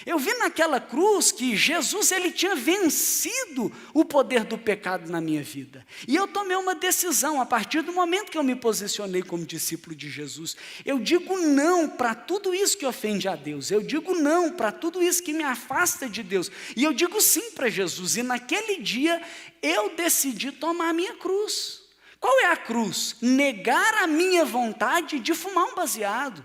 Eu vi naquela cruz que Jesus, ele tinha vencido o poder do pecado na minha vida. E eu tomei uma decisão, a partir do momento que eu me posicionei como discípulo de Jesus. Eu digo não para tudo isso que ofende a Deus. Eu digo não para tudo isso que me afasta de Deus. E eu digo sim para Jesus. E naquele dia eu decidi tomar a minha cruz. Qual é a cruz? Negar a minha vontade de fumar um baseado,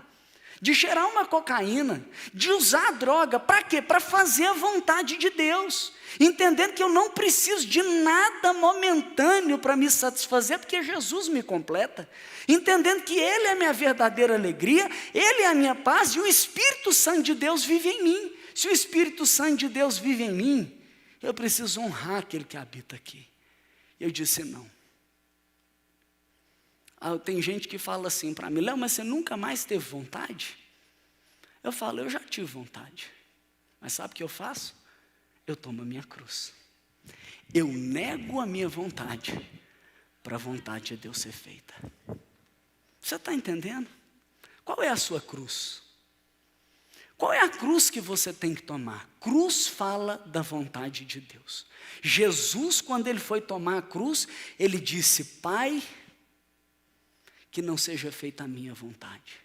de cheirar uma cocaína, de usar droga. Para quê? Para fazer a vontade de Deus. Entendendo que eu não preciso de nada momentâneo para me satisfazer, porque Jesus me completa. Entendendo que Ele é a minha verdadeira alegria, Ele é a minha paz e o Espírito Santo de Deus vive em mim. Se o Espírito Santo de Deus vive em mim, eu preciso honrar aquele que habita aqui. Eu disse não. Tem gente que fala assim para mim: Léo, mas você nunca mais teve vontade? Eu falo: eu já tive vontade. Mas sabe o que eu faço? Eu tomo a minha cruz. Eu nego a minha vontade para a vontade de Deus ser feita. Você está entendendo? Qual é a sua cruz? Qual é a cruz que você tem que tomar? Cruz fala da vontade de Deus. Jesus, quando ele foi tomar a cruz, ele disse: Pai, que não seja feita a minha vontade,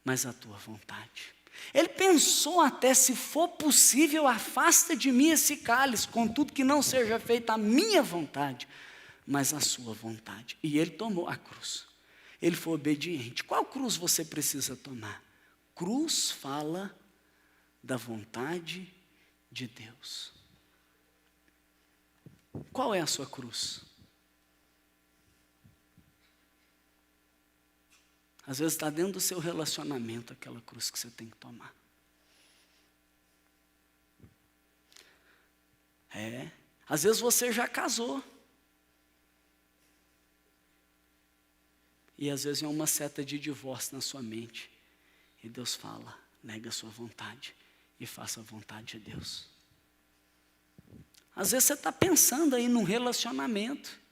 mas a tua vontade. Ele pensou até: se for possível, afasta de mim esse cálice, contudo que não seja feita a minha vontade, mas a sua vontade. E ele tomou a cruz. Ele foi obediente. Qual cruz você precisa tomar? Cruz fala da vontade de Deus. Qual é a sua cruz? Às vezes está dentro do seu relacionamento aquela cruz que você tem que tomar. Às vezes você já casou. E às vezes é uma seta de divórcio na sua mente. E Deus fala: nega a sua vontade e faça a vontade de Deus. Às vezes você está pensando aí num relacionamento.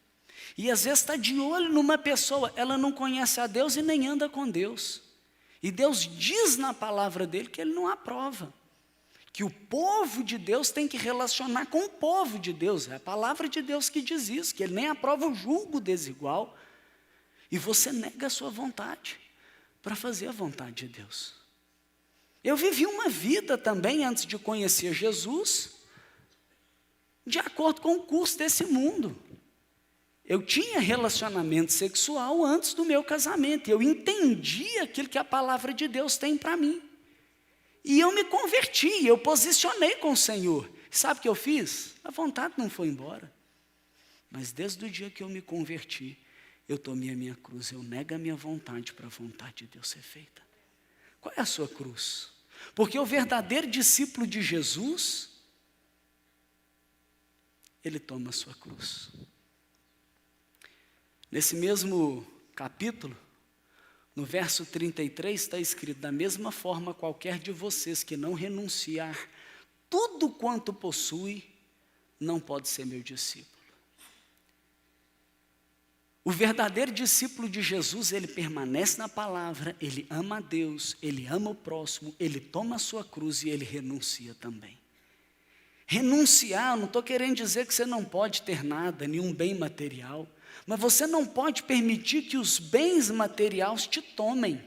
E às vezes está de olho numa pessoa, ela não conhece a Deus e nem anda com Deus. E Deus diz na palavra dele que ele não aprova. Que o povo de Deus tem que relacionar com o povo de Deus. É a palavra de Deus que diz isso, que ele nem aprova o julgo desigual. E você nega a sua vontade para fazer a vontade de Deus. Eu vivi uma vida também, antes de conhecer Jesus, de acordo com o curso desse mundo. Eu tinha relacionamento sexual antes do meu casamento. Eu entendi aquilo que a palavra de Deus tem para mim. E eu me converti, eu posicionei com o Senhor. Sabe o que eu fiz? A vontade não foi embora. Mas desde o dia que eu me converti, eu tomei a minha cruz. Eu nego a minha vontade para a vontade de Deus ser feita. Qual é a sua cruz? Porque o verdadeiro discípulo de Jesus, ele toma a sua cruz. Nesse mesmo capítulo, no verso 33, está escrito: da mesma forma, qualquer de vocês que não renunciar tudo quanto possui, não pode ser meu discípulo. O verdadeiro discípulo de Jesus, ele permanece na palavra, ele ama a Deus, ele ama o próximo, ele toma a sua cruz e ele renuncia também. Renunciar, não estou querendo dizer que você não pode ter nada, nenhum bem material. Mas você não pode permitir que os bens materiais te tomem,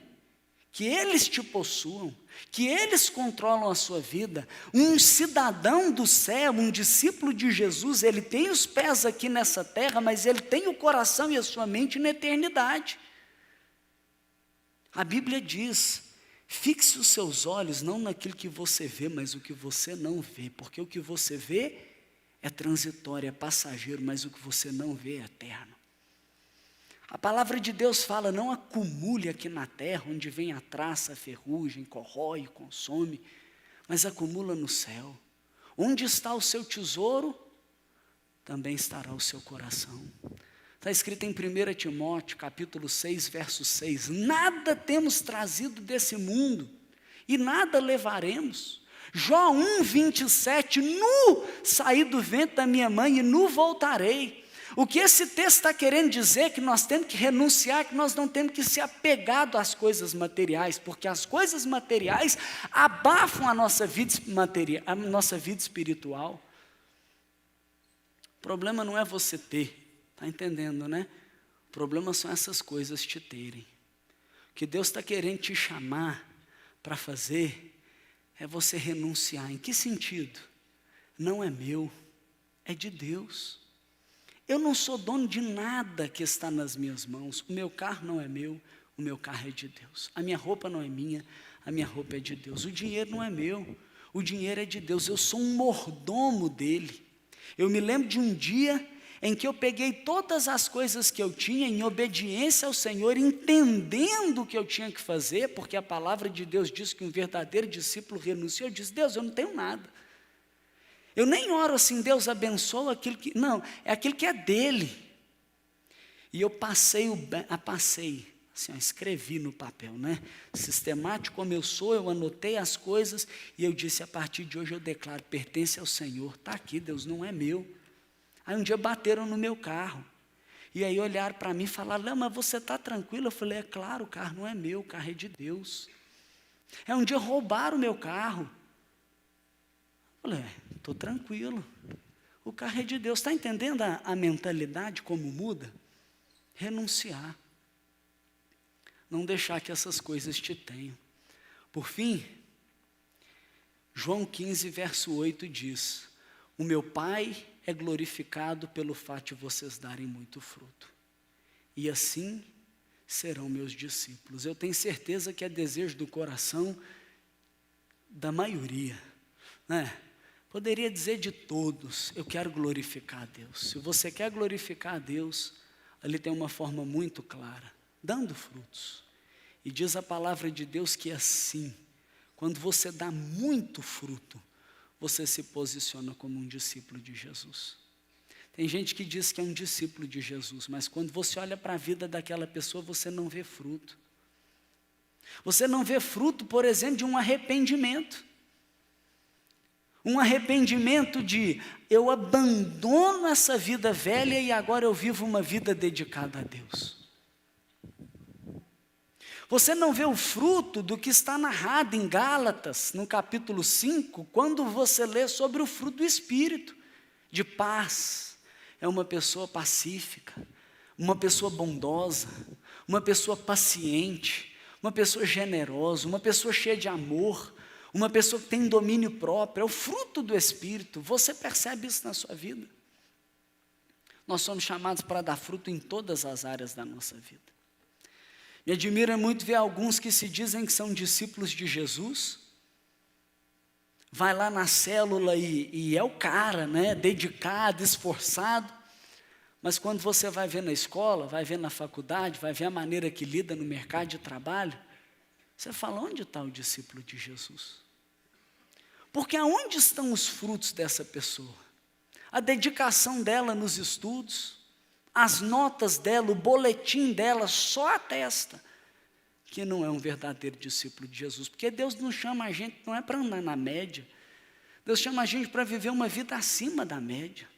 que eles te possuam, que eles controlam a sua vida. Um cidadão do céu, um discípulo de Jesus, ele tem os pés aqui nessa terra, mas ele tem o coração e a sua mente na eternidade. A Bíblia diz: fixe os seus olhos não naquilo que você vê, mas o que você não vê, porque o que você vê é transitório, é passageiro, mas o que você não vê é eterno. A palavra de Deus fala: não acumule aqui na terra, onde vem a traça, a ferrugem, corrói, consome, mas acumula no céu. Onde está o seu tesouro, também estará o seu coração. Está escrito em 1 Timóteo, capítulo 6, verso 6, nada temos trazido desse mundo, e nada levaremos. Jó 1, 27, nu saí do ventre da minha mãe, e nu voltarei. O que esse texto está querendo dizer é que nós temos que renunciar, que nós não temos que ser apegados às coisas materiais, porque as coisas materiais abafam a nossa vida espiritual. O problema não é você ter, está entendendo, né? O problema são essas coisas te terem. O que Deus está querendo te chamar para fazer é você renunciar. Em que sentido? Não é meu, é de Deus. Eu não sou dono de nada que está nas minhas mãos. O meu carro não é meu, o meu carro é de Deus. A minha roupa não é minha, a minha roupa é de Deus. O dinheiro não é meu, o dinheiro é de Deus. Eu sou um mordomo dele. Eu me lembro de um dia em que eu peguei todas as coisas que eu tinha em obediência ao Senhor, entendendo o que eu tinha que fazer, porque a palavra de Deus diz que um verdadeiro discípulo renuncia. Eu disse: Deus, eu não tenho nada. Eu nem oro assim, Deus abençoa aquilo que... Não, é aquilo que é dele. E eu passei, assim, escrevi no papel, né? Sistemático como eu sou, eu anotei as coisas e eu disse: a partir de hoje eu declaro, pertence ao Senhor. Está aqui, Deus, não é meu. Aí um dia bateram no meu carro. E aí olharam para mim e falaram: não, mas você está tranquilo? Eu falei: é claro, o carro não é meu, o carro é de Deus. Aí um dia roubaram o meu carro. Eu falei: estou tranquilo, o carro é de Deus. Está entendendo a mentalidade como muda? Renunciar. Não deixar que essas coisas te tenham. Por fim, João 15, verso 8 diz: o meu Pai é glorificado pelo fato de vocês darem muito fruto. E assim serão meus discípulos. Eu tenho certeza que é desejo do coração da maioria, né? Poderia dizer de todos: eu quero glorificar a Deus. Se você quer glorificar a Deus, ali tem uma forma muito clara: dando frutos. E diz a palavra de Deus que é assim, quando você dá muito fruto, você se posiciona como um discípulo de Jesus. Tem gente que diz que é um discípulo de Jesus, mas quando você olha para a vida daquela pessoa, você não vê fruto. Você não vê fruto, por exemplo, de um arrependimento. Um arrependimento de: eu abandono essa vida velha e agora eu vivo uma vida dedicada a Deus. Você não vê o fruto do que está narrado em Gálatas, no capítulo 5, quando você lê sobre o fruto do Espírito, de paz. É uma pessoa pacífica, uma pessoa bondosa, uma pessoa paciente, uma pessoa generosa, uma pessoa cheia de amor, uma pessoa que tem domínio próprio. É o fruto do Espírito. Você percebe isso na sua vida? Nós somos chamados para dar fruto em todas as áreas da nossa vida. Me admira muito ver alguns que se dizem que são discípulos de Jesus, vai lá na célula e é o cara, né, dedicado, esforçado, mas quando você vai ver na escola, vai ver na faculdade, vai ver a maneira que lida no mercado de trabalho, você fala: onde está o discípulo de Jesus? Porque aonde estão os frutos dessa pessoa? A dedicação dela nos estudos, as notas dela, o boletim dela só atesta que não é um verdadeiro discípulo de Jesus. Porque Deus não chama a gente, não é para andar na média. Deus chama a gente para viver uma vida acima da média.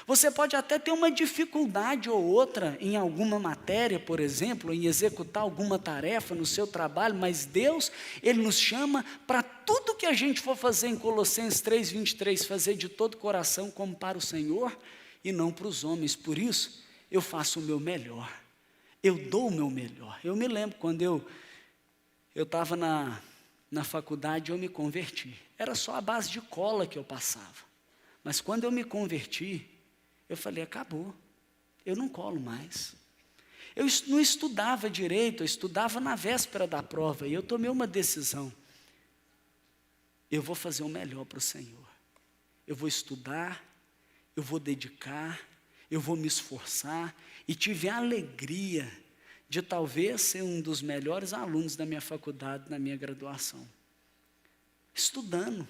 Você pode até ter uma dificuldade ou outra em alguma matéria, por exemplo, em executar alguma tarefa no seu trabalho, mas Deus, Ele nos chama para tudo que a gente for fazer em Colossenses 3:23, fazer de todo o coração como para o Senhor e não para os homens. Por isso, eu faço o meu melhor, eu dou o meu melhor. Eu me lembro quando eu estava na faculdade, eu me converti. Era só a base de cola que eu passava. Mas quando eu me converti, eu falei: acabou, eu não colo mais. Eu não estudava direito, eu estudava na véspera da prova, e eu tomei uma decisão: eu vou fazer o melhor para o Senhor. Eu vou estudar, eu vou dedicar, eu vou me esforçar, e tive a alegria de talvez ser um dos melhores alunos da minha faculdade, na minha graduação. Estudando,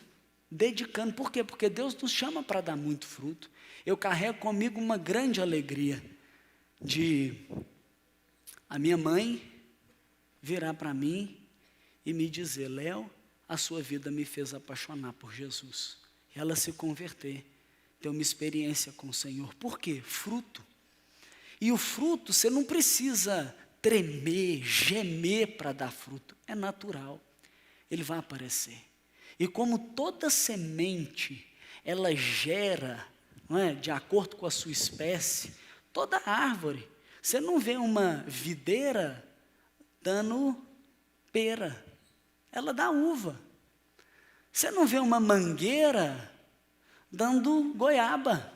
dedicando. Por quê? Porque Deus nos chama para dar muito fruto. Eu carrego comigo uma grande alegria de a minha mãe virar para mim e me dizer: Léo, a sua vida me fez apaixonar por Jesus. E ela se converter, ter uma experiência com o Senhor. Por quê? Fruto. E o fruto, você não precisa tremer, gemer para dar fruto. É natural. Ele vai aparecer. E como toda semente, ela gera, não é, de acordo com a sua espécie, toda árvore. Você não vê uma videira dando pera. Ela dá uva. Você não vê uma mangueira dando goiaba.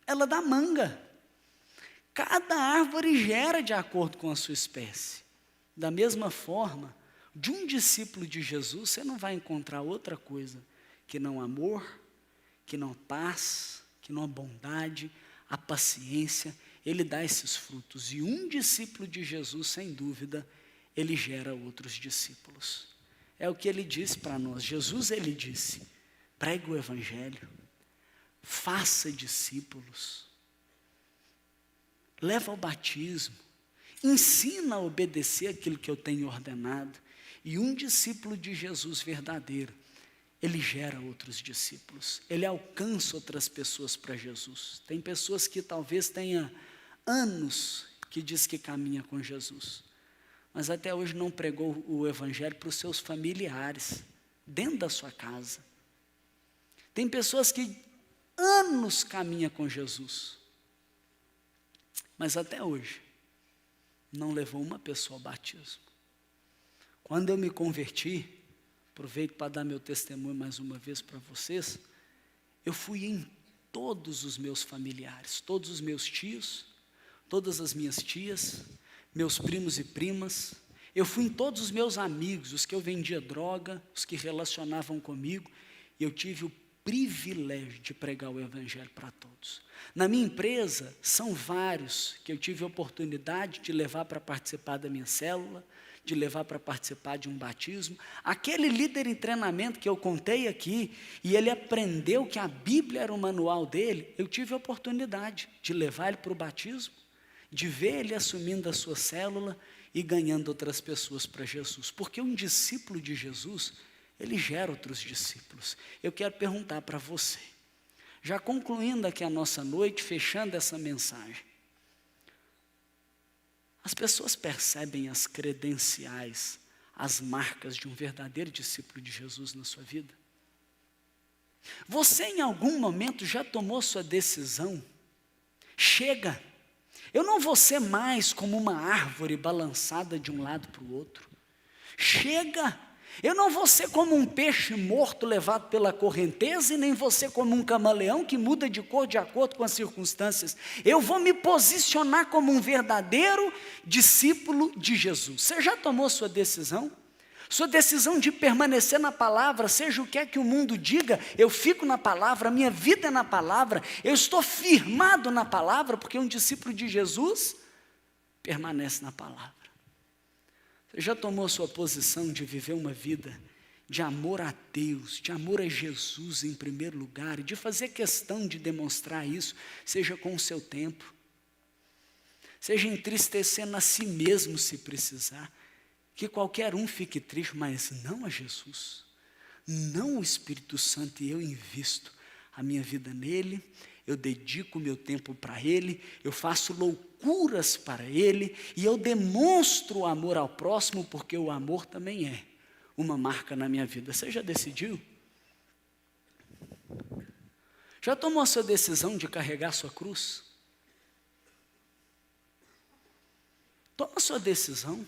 Ela dá manga. Cada árvore gera de acordo com a sua espécie. Da mesma forma, de um discípulo de Jesus, você não vai encontrar outra coisa que não amor, que não paz, que não a bondade, a paciência. Ele dá esses frutos. E um discípulo de Jesus, sem dúvida, ele gera outros discípulos. É o que ele disse para nós. Jesus, ele disse, pregue o evangelho, faça discípulos, leva ao batismo, ensina a obedecer aquilo que eu tenho ordenado. E um discípulo de Jesus verdadeiro, ele gera outros discípulos, ele alcança outras pessoas para Jesus. Tem pessoas que talvez tenham anos que diz que caminha com Jesus, mas até hoje não pregou o evangelho para os seus familiares, dentro da sua casa. Tem pessoas que anos caminham com Jesus, mas até hoje não levou uma pessoa ao batismo. Quando eu me converti, aproveito para dar meu testemunho mais uma vez para vocês, eu fui em todos os meus familiares, todos os meus tios, todas as minhas tias, meus primos e primas, eu fui em todos os meus amigos, os que eu vendia droga, os que relacionavam comigo, e eu tive o privilégio de pregar o evangelho para todos. Na minha empresa, são vários que eu tive a oportunidade de levar para participar da minha célula, de levar para participar de um batismo. Aquele líder em treinamento que eu contei aqui, e ele aprendeu que a Bíblia era o manual dele, eu tive a oportunidade de levar ele para o batismo, de ver ele assumindo a sua célula e ganhando outras pessoas para Jesus. Porque um discípulo de Jesus, ele gera outros discípulos. Eu quero perguntar para você, já concluindo aqui a nossa noite, fechando essa mensagem, as pessoas percebem as credenciais, as marcas de um verdadeiro discípulo de Jesus na sua vida? Você em algum momento já tomou sua decisão? Chega, eu não vou ser mais como uma árvore balançada de um lado para o outro. Chega, eu não vou ser como um peixe morto levado pela correnteza, e nem vou ser como um camaleão que muda de cor de acordo com as circunstâncias. Eu vou me posicionar como um verdadeiro discípulo de Jesus. Você já tomou sua decisão? Sua decisão de permanecer na palavra, seja o que é que o mundo diga, eu fico na palavra, a minha vida é na palavra, eu estou firmado na palavra, porque um discípulo de Jesus permanece na palavra. Você já tomou sua posição de viver uma vida de amor a Deus, de amor a Jesus em primeiro lugar, e de fazer questão de demonstrar isso, seja com o seu tempo, seja entristecendo a si mesmo se precisar, que qualquer um fique triste, mas não a Jesus, não o Espírito Santo, e eu invisto a minha vida nele, eu dedico o meu tempo para ele, eu faço loucuras para ele, e eu demonstro o amor ao próximo, porque o amor também é uma marca na minha vida. Você já decidiu? Já tomou a sua decisão de carregar a sua cruz? Toma a sua decisão.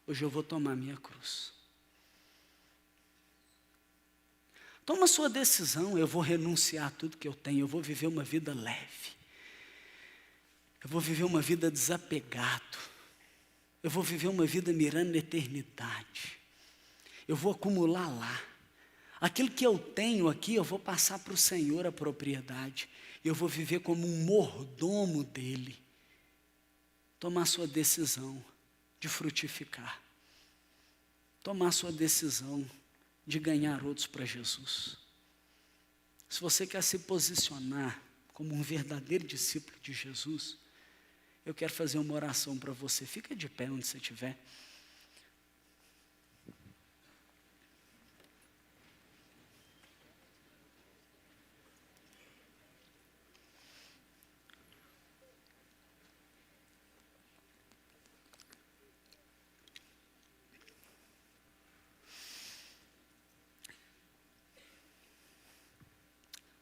Hoje eu vou tomar a minha cruz. Toma a sua decisão, eu vou renunciar a tudo que eu tenho, eu vou viver uma vida leve. Eu vou viver uma vida desapegado. Eu vou viver uma vida mirando na eternidade. Eu vou acumular lá. Aquilo que eu tenho aqui, eu vou passar para o Senhor a propriedade. Eu vou viver como um mordomo dele. Tomar a sua decisão de frutificar, tomar sua decisão de ganhar outros para Jesus. Se você quer se posicionar como um verdadeiro discípulo de Jesus, eu quero fazer uma oração para você. Fica de pé onde você estiver.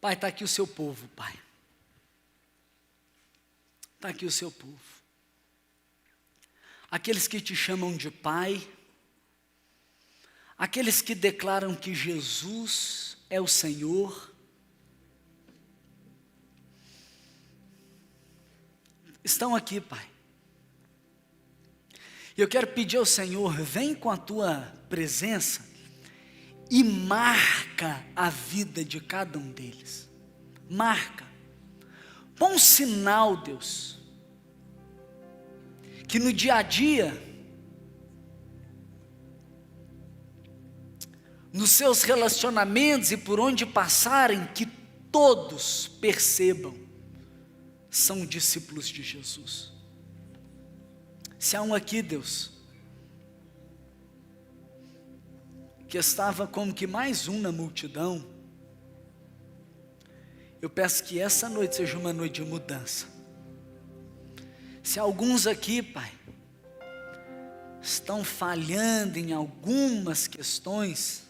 Pai, está aqui o seu povo, Pai. Está aqui o seu povo. Aqueles que te chamam de Pai, aqueles que declaram que Jesus é o Senhor, estão aqui, Pai. E eu quero pedir ao Senhor, vem com a tua presença e marca a vida de cada um deles. Marca. Põe um sinal, Deus, que no dia a dia, nos seus relacionamentos e por onde passarem, que todos percebam, são discípulos de Jesus. Se há um aqui, Deus, que estava como que mais um na multidão, eu peço que essa noite seja uma noite de mudança. Se alguns aqui, Pai, estão falhando em algumas questões,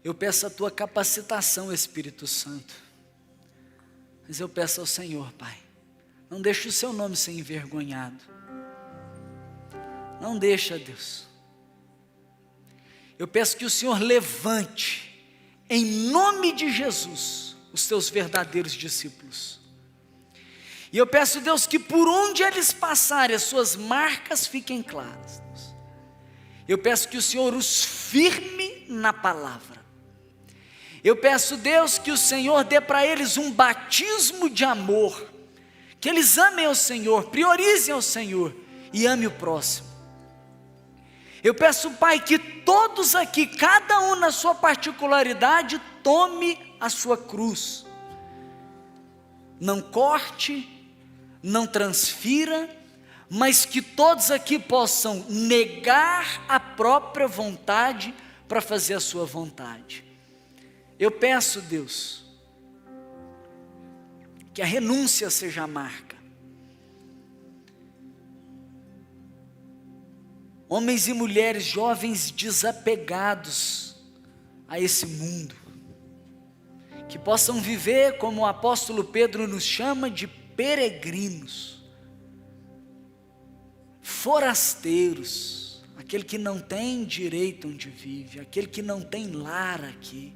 eu peço a tua capacitação, Espírito Santo. Mas eu peço ao Senhor, Pai, não deixe o seu nome ser envergonhado. Não deixa, Deus. Eu peço que o Senhor levante, em nome de Jesus, os teus verdadeiros discípulos. E eu peço, Deus, que por onde eles passarem, as suas marcas fiquem claras, Deus. Eu peço que o Senhor os firme na palavra. Eu peço, Deus, que o Senhor dê para eles um batismo de amor, que eles amem ao Senhor, priorizem ao Senhor e amem o próximo. Eu peço, Pai, que todos aqui, cada um na sua particularidade, tome a sua cruz. Não corte, não transfira, mas que todos aqui possam negar a própria vontade para fazer a sua vontade. Eu peço, Deus, que a renúncia seja a marca. Homens e mulheres, jovens desapegados a esse mundo, que possam viver como o apóstolo Pedro nos chama de peregrinos, forasteiros, aquele que não tem direito onde vive, aquele que não tem lar aqui.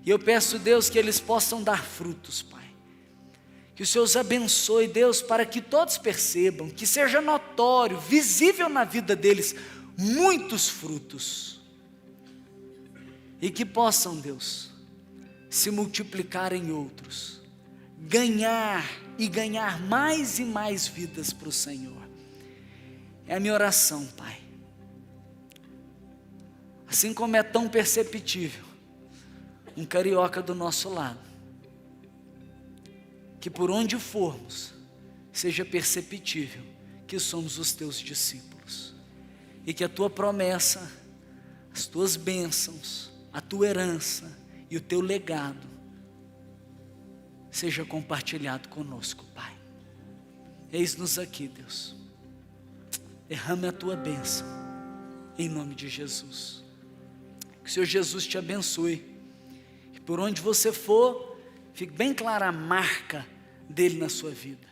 E eu peço, Deus, que eles possam dar frutos, Pai. Que o Senhor os abençoe, Deus, para que todos percebam, que seja notório, visível na vida deles, muitos frutos. E que possam, Deus, se multiplicar em outros, ganhar e ganhar mais e mais vidas para o Senhor. É a minha oração, Pai. Assim como é tão perceptível um carioca do nosso lado, que por onde formos, seja perceptível que somos os teus discípulos, e que a tua promessa, as tuas bênçãos, a tua herança e o teu legado, seja compartilhado conosco, Pai. Eis-nos aqui, Deus, derrame a tua bênção, em nome de Jesus. Que o Senhor Jesus te abençoe, e por onde você for, fique bem clara a marca dele na sua vida.